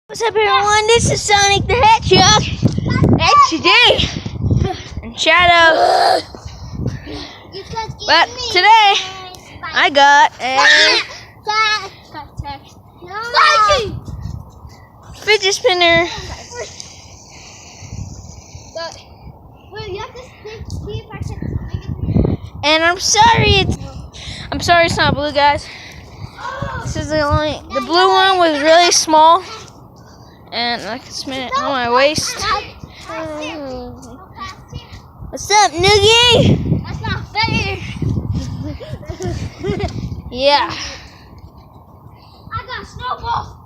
What's up, everyone? This is Sonic the Hedgehog. And today, and Shadow. But today, I got a Fidget Spinner. And I'm sorry it's not blue, guys. This is the blue one was really small. And I can spin it on my waist. What's up, Noogie? That's not fair. Yeah. I got snowballs.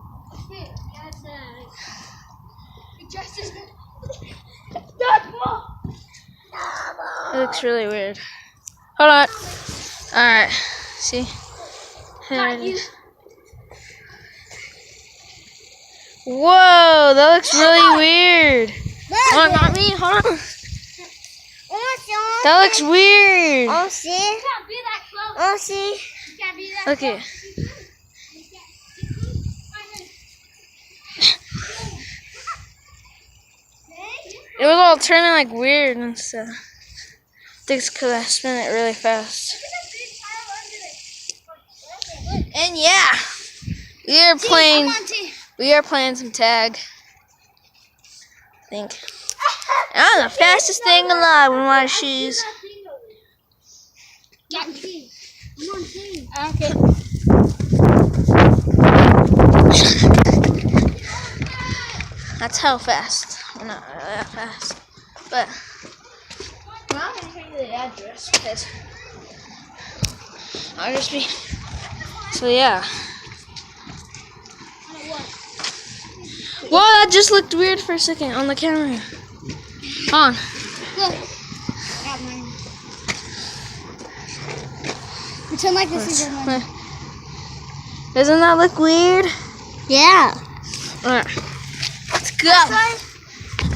It looks really weird. Hold on. Alright. See? There it is. Whoa, that looks really weird. Hold on, not me. Hold on. That looks weird. Oh, see? You can't be that close. Oh, see? You can't be that okay. close. It was all turning like weird and stuff. I think it's because I spin it really fast. And yeah, we are playing some tag. I think. And I'm the fastest thing alive with my shoes. Okay. That's how fast. Well, not really that fast. But I'm not going to tell you the address because I'll just be. So yeah. Whoa, that just looked weird for a second on the camera. On. Look. Pretend like this is your money. Doesn't that look weird? Yeah. Alright. Let's go.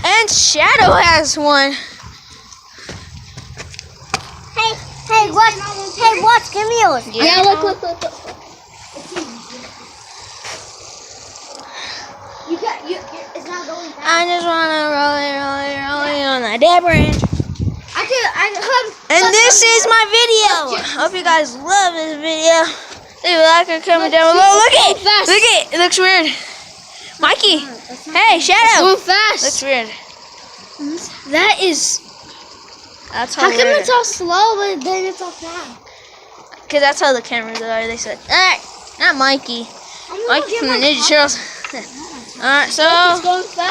And Shadow has one. Hey, watch, give me yours. Yeah, look. It's not going fast. I just want to roll on that dead branch. And this is my video. Hope you guys love this video. Leave a like or comment down below. Look it. It looks weird. Mikey. Hey, Shadow. Going fast. Looks weird. That's how How come weird. it's all slow, but then it's all fast? Because that's how the cameras are. They said, alright, not Mikey. Mikey from the Ninja Turtles. Alright, so,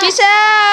peace out.